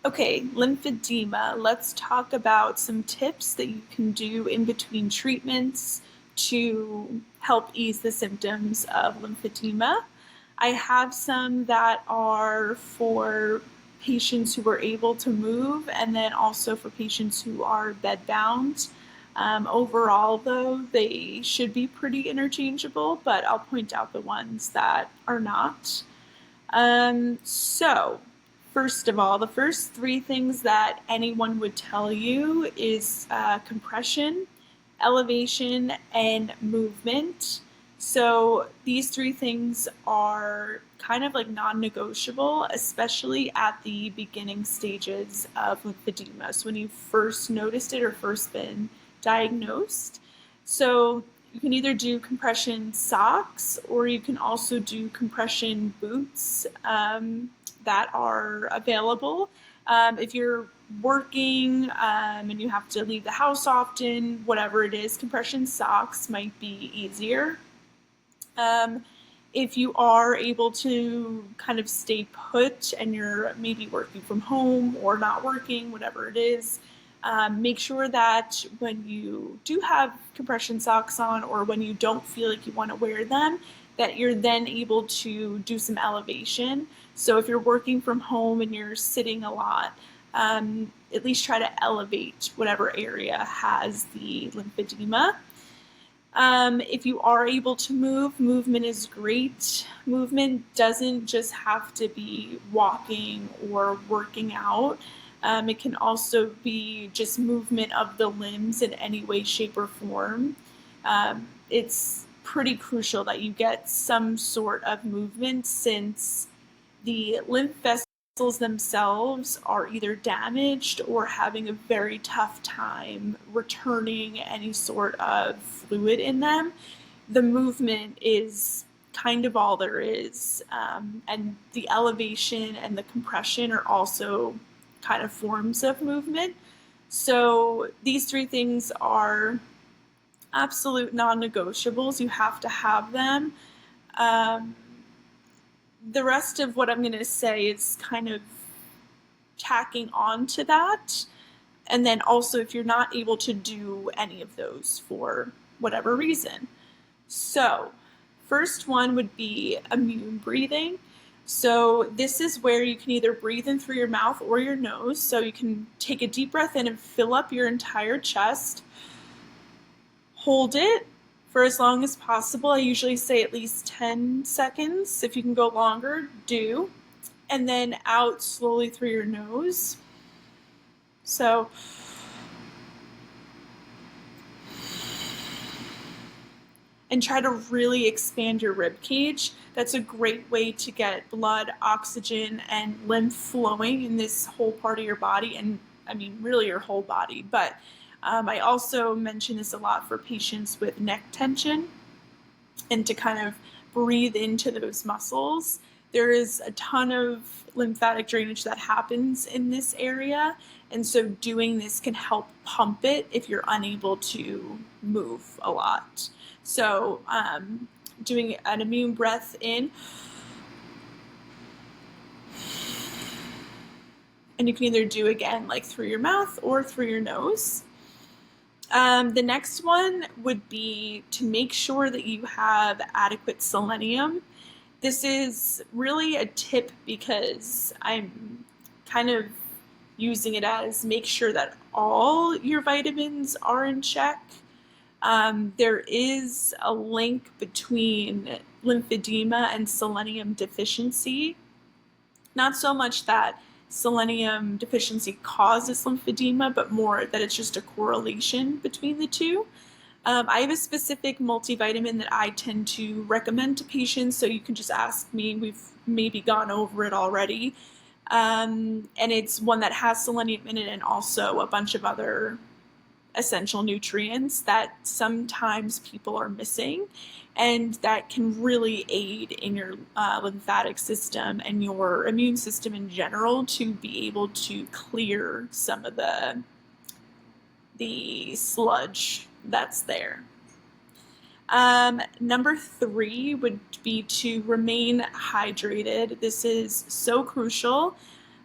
Okay, lymphedema. Let's talk about some tips that you can do in between treatments to help ease the symptoms of lymphedema. I have some that are for patients who are able to move and then also for patients who are bedbound. Overall, though, they should be pretty interchangeable, but I'll point out the ones that are not. So, first of all, the first three things that anyone would tell you is compression, elevation, and movement. So, these three things are kind of like non-negotiable, especially at the beginning stages of lymphedema. So, when you first noticed it or first been diagnosed. So, you can either do compression socks or you can also do compression boots that are available. If you're working and you have to leave the house often, whatever it is, compression socks might be easier. If you are able to kind of stay put and you're maybe working from home or not working, whatever it is, make sure that when you do have compression socks on or when you don't feel like you want to wear them, that you're then able to do some elevation. So if you're working from home and you're sitting a lot, at least try to elevate whatever area has the lymphedema. If you are able to move, movement is great. Movement doesn't just have to be walking or working out. It can also be just movement of the limbs in any way, shape, or form. It's pretty crucial that you get some sort of movement since the lymph vessels themselves are either damaged or having a very tough time returning any sort of fluid in them. The movement is kind of all there is, and the elevation and the compression are also kind of forms of movement. So these three things are absolute non-negotiables. You have to have them. The rest of what I'm going to say is kind of tacking on to that. And then also if you're not able to do any of those for whatever reason. So, first one would be immune breathing. So this is where you can either breathe in through your mouth or your nose. So you can take a deep breath in and fill up your entire chest. Hold it for as long as possible. I usually say at least 10 seconds. If you can go longer, do. And then out slowly through your nose. So and try to really expand your rib cage. That's a great way to get blood, oxygen, and lymph flowing in this whole part of your body, and I mean really your whole body. But I also mention this a lot for patients with neck tension and to kind of breathe into those muscles. There is a ton of lymphatic drainage that happens in this area, and so doing this can help pump it if you're unable to move a lot. So doing an immune breath in, and you can either do again like through your mouth or through your nose. The next one would be to make sure that you have adequate selenium. This is really a tip because I'm kind of using it as make sure that all your vitamins are in check. There is a link between lymphedema and selenium deficiency. Not so much that selenium deficiency causes lymphedema, but more that it's just a correlation between the two. I have a specific multivitamin that I tend to recommend to patients, so you can just ask me. We've maybe gone over it already. And it's one that has selenium in it and also a bunch of other essential nutrients that sometimes people are missing, and that can really aid in your lymphatic system and your immune system in general to be able to clear some of the sludge that's there. Number 3 would be to remain hydrated. This is so crucial.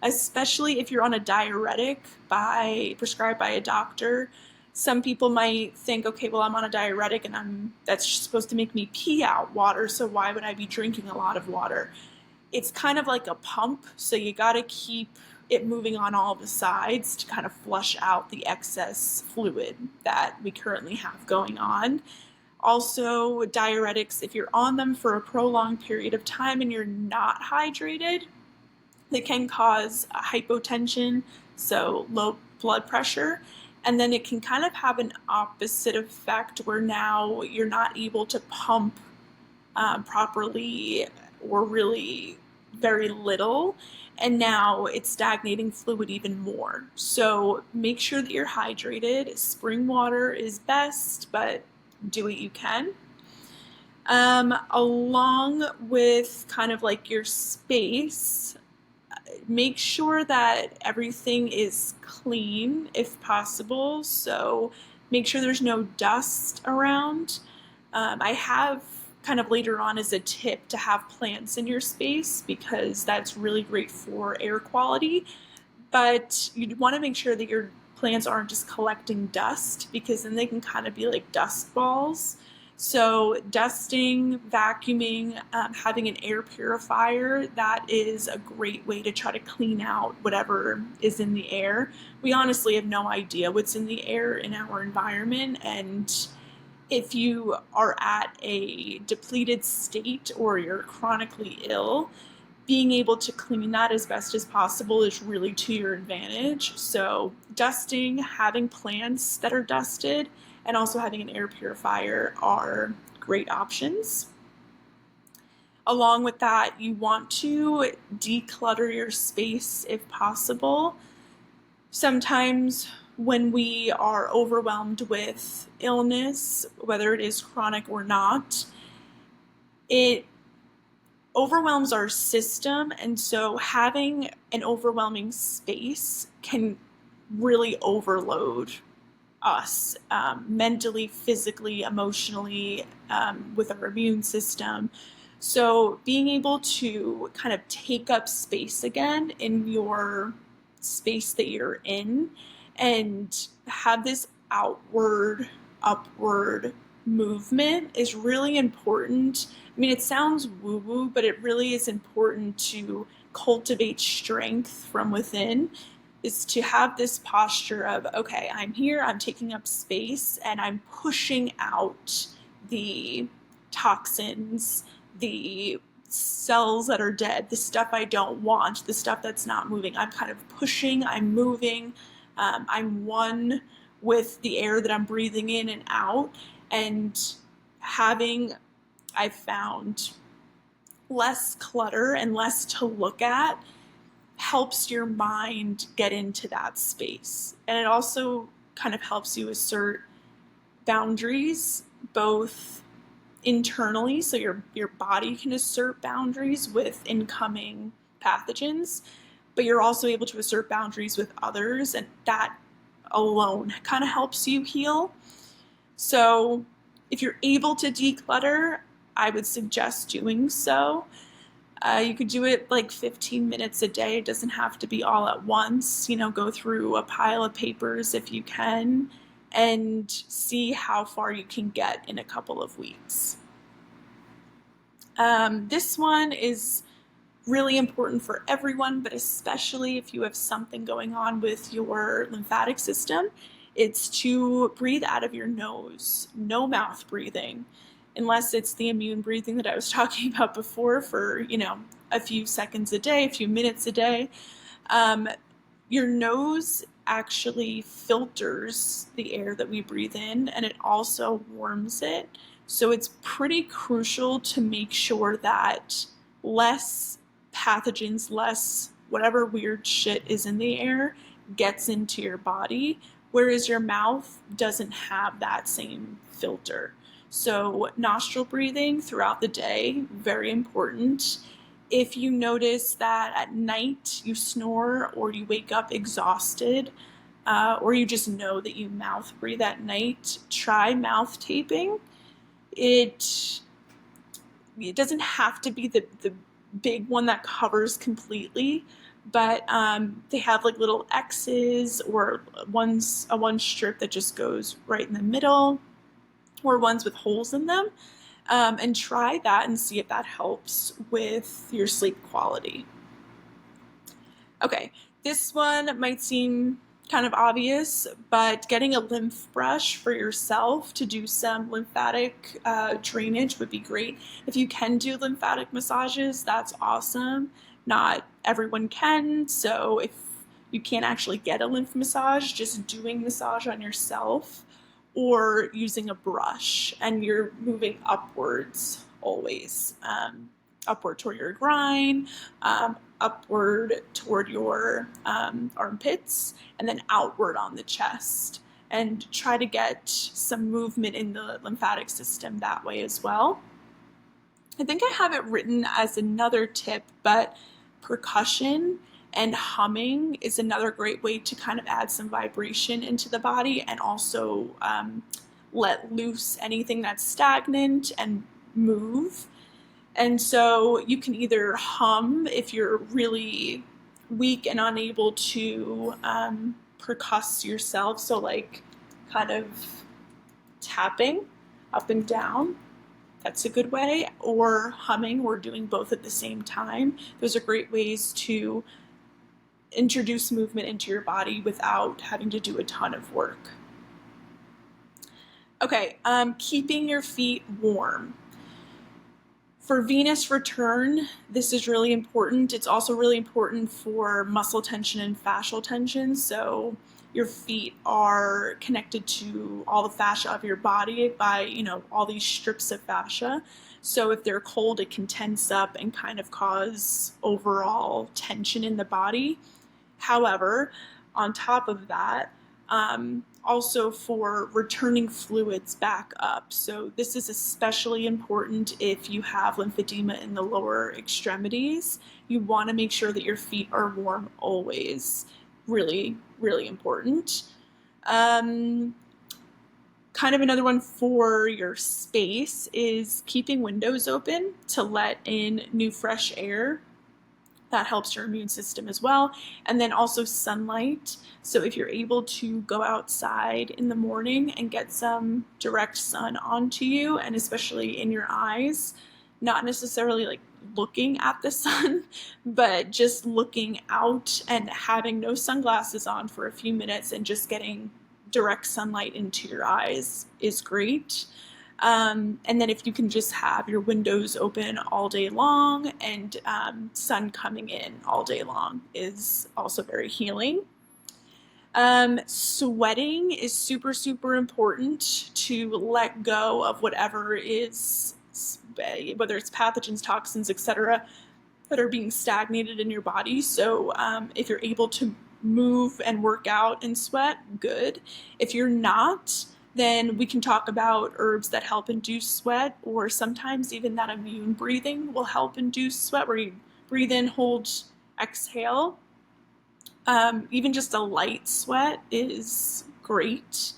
especially if you're on a diuretic prescribed by a doctor. Some people might think, okay, well, I'm on a diuretic and that's supposed to make me pee out water, so why would I be drinking a lot of water? It's kind of like a pump, so you got to keep it moving on all the sides to kind of flush out the excess fluid that we currently have going on. Also, diuretics, if you're on them for a prolonged period of time and you're not hydrated, they can cause hypotension, so low blood pressure. And then it can kind of have an opposite effect where now you're not able to pump properly or really very little, and now it's stagnating fluid even more. So make sure that you're hydrated. Spring water is best, but do what you can. Along with kind of like your space, make sure that everything is clean if possible. So make sure there's no dust around. I have kind of later on as a tip to have plants in your space because that's really great for air quality. But you want to make sure that your plants aren't just collecting dust, because then they can kind of be like dust balls. So dusting, vacuuming, having an air purifier, that is a great way to try to clean out whatever is in the air. We honestly have no idea what's in the air in our environment, and if you are at a depleted state or you're chronically ill, being able to clean that as best as possible is really to your advantage. So dusting, having plants that are dusted, and also having an air purifier are great options. Along with that, you want to declutter your space if possible. Sometimes when we are overwhelmed with illness, whether it is chronic or not, it overwhelms our system, and so having an overwhelming space can really overload us mentally, physically, emotionally, with our immune system. So being able to kind of take up space again in your space that you're in and have this outward, upward movement is really important. I mean, it sounds woo-woo, but it really is important to cultivate strength from within, is to have this posture of, okay, I'm here, I'm taking up space, and I'm pushing out the toxins, the cells that are dead, the stuff I don't want, the stuff that's not moving. I'm kind of pushing, I'm moving, I'm one with the air that I'm breathing in and out, and having, I've found, less clutter and less to look at helps your mind get into that space. And it also kind of helps you assert boundaries, both internally, so your body can assert boundaries with incoming pathogens, but you're also able to assert boundaries with others, and that alone kind of helps you heal. So if you're able to declutter, I would suggest doing so. You could do it like 15 minutes a day. It doesn't have to be all at once. Go through a pile of papers if you can, and see how far you can get in a couple of weeks. This one is really important for everyone, but especially if you have something going on with your lymphatic system. It's to breathe out of your nose, no mouth breathing, unless it's the immune breathing that I was talking about before for, a few seconds a day, a few minutes a day. Your nose actually filters the air that we breathe in, and it also warms it. So it's pretty crucial to make sure that less pathogens, less whatever weird shit is in the air gets into your body, whereas your mouth doesn't have that same filter. So nostril breathing throughout the day, very important. If you notice that at night you snore or you wake up exhausted, or you just know that you mouth breathe at night, try mouth taping. It doesn't have to be the big one that covers completely, but they have like little X's, or one strip that just goes right in the middle, or ones with holes in them. And try that and see if that helps with your sleep quality. Okay, this one might seem kind of obvious, but getting a lymph brush for yourself to do some lymphatic drainage would be great. If you can do lymphatic massages, that's awesome. Not everyone can, so if you can't actually get a lymph massage, just doing massage on yourself or using a brush, and you're moving upwards always, upward toward your groin, upward toward your armpits, and then outward on the chest, and try to get some movement in the lymphatic system that way as well. I think I have it written as another tip, but percussion and humming is another great way to kind of add some vibration into the body, and also let loose anything that's stagnant and move. And so you can either hum if you're really weak and unable to percuss yourself, so like kind of tapping up and down. That's a good way, or humming, or doing both at the same time. Those are great ways to introduce movement into your body without having to do a ton of work. Okay, keeping your feet warm. For venous return, this is really important. It's also really important for muscle tension and fascial tension. So your feet are connected to all the fascia of your body by, all these strips of fascia. So if they're cold, it can tense up and kind of cause overall tension in the body. However, on top of that, also for returning fluids back up. So this is especially important if you have lymphedema in the lower extremities. You want to make sure that your feet are warm always. Really, really important. Kind of another one for your space is keeping windows open to let in new fresh air. That helps your immune system as well. And then also sunlight. So if you're able to go outside in the morning and get some direct sun onto you, and especially in your eyes, not necessarily like looking at the sun, but just looking out and having no sunglasses on for a few minutes and just getting direct sunlight into your eyes is great. And then if you can just have your windows open all day long and sun coming in all day long is also very healing. Sweating is super, super important to let go of whatever is, whether it's pathogens, toxins, etc., that are being stagnated in your body. So if you're able to move and work out and sweat, good. If you're not, then we can talk about herbs that help induce sweat, or sometimes even that immune breathing will help induce sweat, where you breathe in, hold, exhale. Even just a light sweat is great.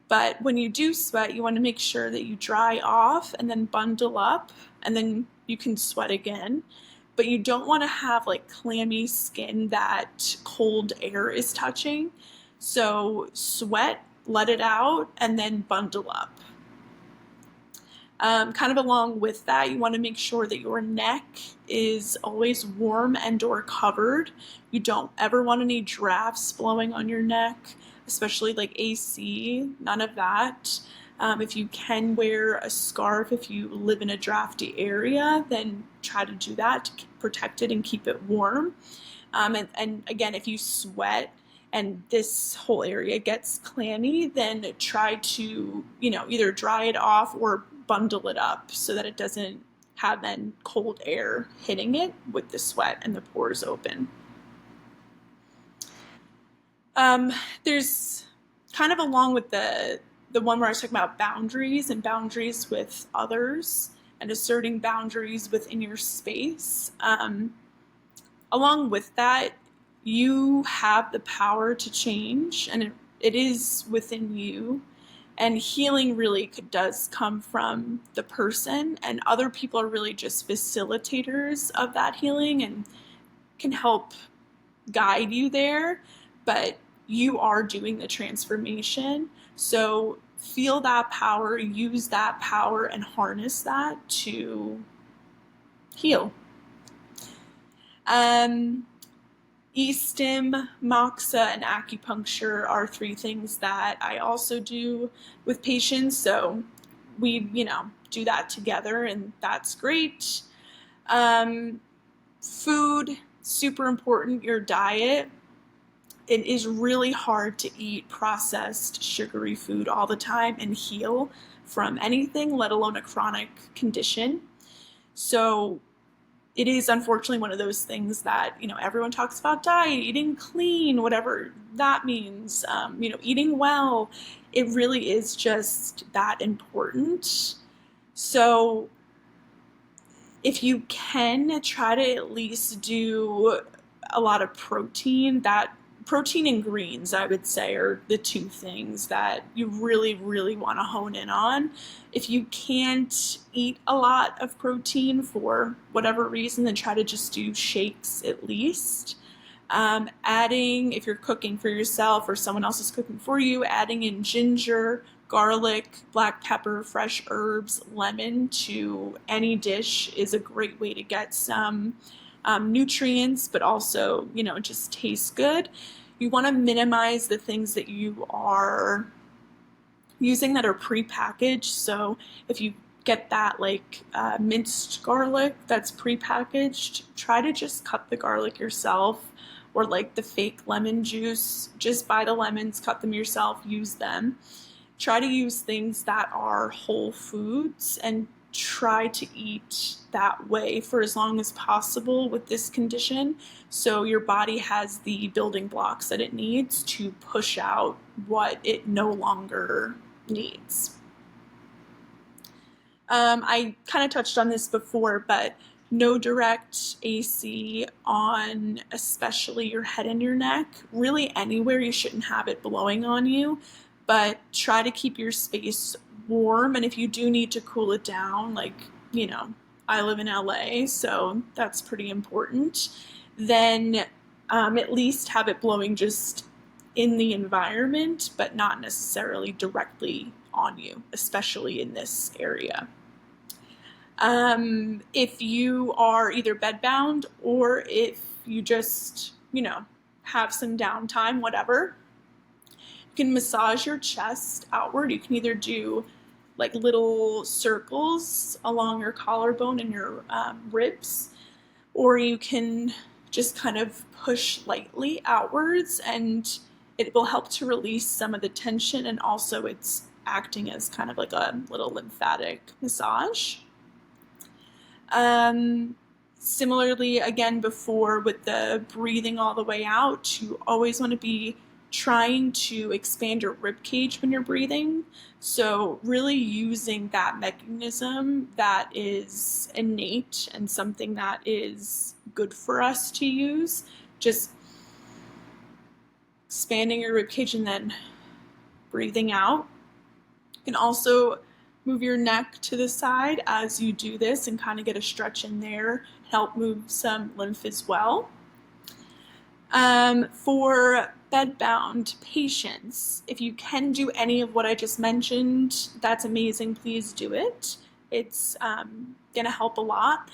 But when you do sweat, you want to make sure that you dry off and then bundle up, and then you can sweat again. But you don't want to have like clammy skin that cold air is touching. So sweat, let it out, and then bundle up. Kind of along with that, you want to make sure that your neck is always warm and or covered. You don't ever want any drafts blowing on your neck, especially like AC, none of that. If you can wear a scarf if you live in a drafty area, then try to do that to protect it and keep it warm. And again, if you sweat and this whole area gets clammy, then try to, either dry it off or bundle it up so that it doesn't have then cold air hitting it with the sweat and the pores open. There's kind of along with the one where I was talking about boundaries and boundaries with others and asserting boundaries within your space. Along with that, you have the power to change, and it is within you. And healing really does come from the person, and other people are really just facilitators of that healing and can help guide you there, but you are doing the transformation. So feel that power, use that power, and harness that to heal. E-stim, moxa, and acupuncture are 3 things that I also do with patients. So we, do that together, and that's great. Food, super important, your diet. It is really hard to eat processed, sugary food all the time and heal from anything, let alone a chronic condition. So it is unfortunately one of those things that, everyone talks about diet, eating clean, whatever that means, eating well. It really is just that important. So if you can, try to at least do a lot of protein. That protein and greens, I would say, are the 2 things that you really, really want to hone in on. If you can't eat a lot of protein for whatever reason, then try to just do shakes at least. Adding, if you're cooking for yourself or someone else is cooking for you, adding in ginger, garlic, black pepper, fresh herbs, lemon to any dish is a great way to get some nutrients, but also, just tastes good. You want to minimize the things that you are using that are prepackaged. So if you get that minced garlic that's prepackaged, try to just cut the garlic yourself, or the fake lemon juice. Just buy the lemons, cut them yourself, use them. Try to use things that are whole foods, and try to eat that way for as long as possible with this condition, so your body has the building blocks that it needs to push out what it no longer needs. I kind of touched on this before, but no direct AC on especially your head and your neck. Really anywhere, you shouldn't have it blowing on you, but try to keep your space warm. And if you do need to cool it down, I live in LA, so that's pretty important, then at least have it blowing just in the environment, but not necessarily directly on you, especially in this area. If you are either bedbound or if you just, have some downtime, whatever, you can massage your chest outward. You can either do little circles along your collarbone and your ribs, or you can just kind of push lightly outwards, and it will help to release some of the tension, and also it's acting as kind of like a little lymphatic massage. Similarly, again, before with the breathing all the way out, you always want to be trying to expand your rib cage when you're breathing. So really using that mechanism that is innate and something that is good for us to use, just expanding your rib cage and then breathing out. You can also move your neck to the side as you do this and kind of get a stretch in there, help move some lymph as well. For bedbound patients, if you can do any of what I just mentioned, that's amazing. Please do it. It's going to help a lot.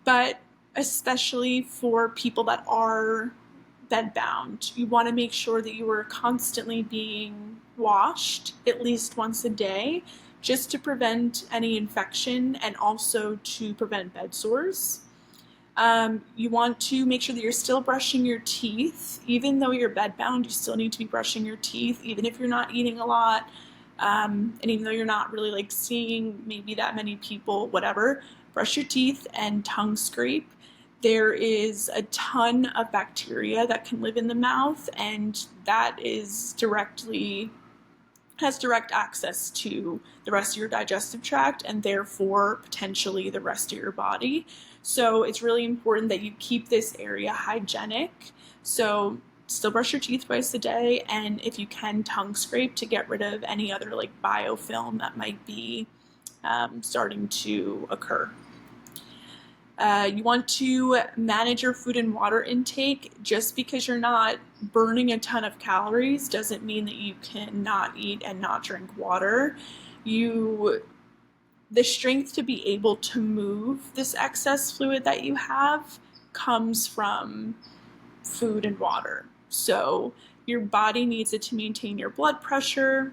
But especially for people that are bedbound, you want to make sure that you are constantly being washed at least once a day, just to prevent any infection and also to prevent bed sores. You want to make sure that you're still brushing your teeth. Even though you're bedbound, you still need to be brushing your teeth, even if you're not eating a lot, and even though you're not really seeing maybe that many people, whatever, brush your teeth and tongue scrape. There is a ton of bacteria that can live in the mouth, and that has direct access to the rest of your digestive tract, and therefore potentially the rest of your body. So it's really important that you keep this area hygienic. So still brush your teeth twice a day, and if you can, tongue scrape to get rid of any other biofilm that might be starting to occur. You want to manage your food and water intake. Just because you're not burning a ton of calories doesn't mean that you cannot eat and not drink water. The strength to be able to move this excess fluid that you have comes from food and water. So your body needs it to maintain your blood pressure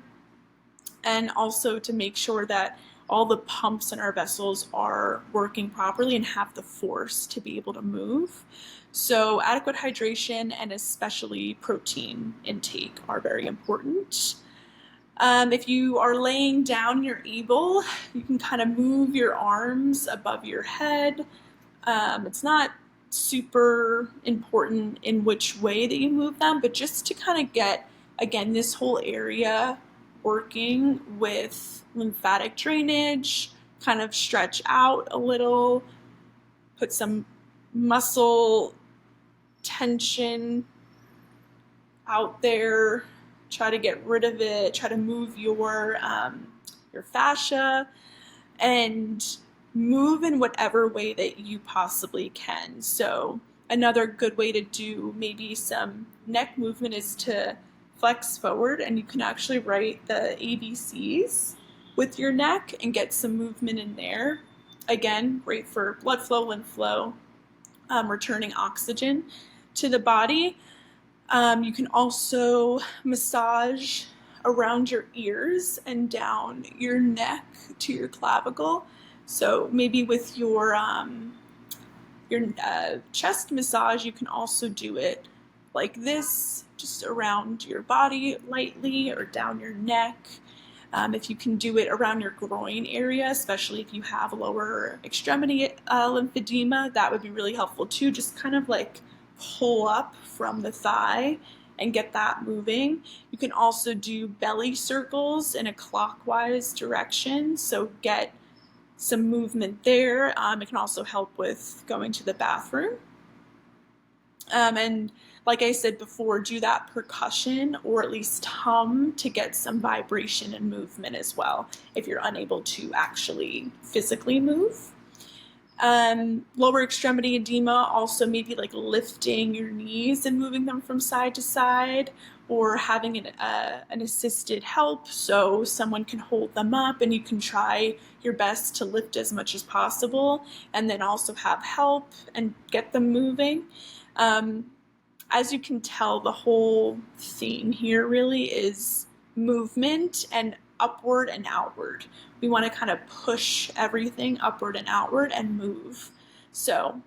and also to make sure that all the pumps in our vessels are working properly and have the force to be able to move. So adequate hydration and especially protein intake are very important. If you are laying down, you're able, you can kind of move your arms above your head. It's not super important in which way that you move them, but just to kind of get, again, this whole area working with lymphatic drainage, kind of stretch out a little, put some muscle tension out there, try to get rid of it, try to move your fascia, and move in whatever way that you possibly can. So another good way to do maybe some neck movement is to flex forward, and you can actually write the ABCs with your neck and get some movement in there. Again, great for blood flow, lymph flow, returning oxygen to the body. You can also massage around your ears and down your neck to your clavicle. So maybe with your chest massage, you can also do it like this, just around your body lightly or down your neck. If you can do it around your groin area, especially if you have lower extremity lymphedema, that would be really helpful too. Just kind of like pull up from the thigh and get that moving. You can also do belly circles in a clockwise direction, so get some movement there. It can also help with going to the bathroom. And like I said before, do that percussion or at least hum to get some vibration and movement as well if you're unable to actually physically move. Lower extremity edema, also maybe like lifting your knees and moving them from side to side, or having an assisted help so someone can hold them up and you can try your best to lift as much as possible and then also have help and get them moving. As you can tell, the whole theme here really is movement and upward and outward. We want to kind of push everything upward and outward and move. So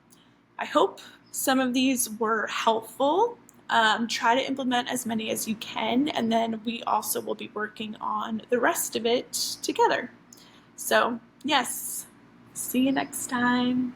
I hope some of these were helpful. Try to implement as many as you can, and then we also will be working on the rest of it together. So yes, see you next time.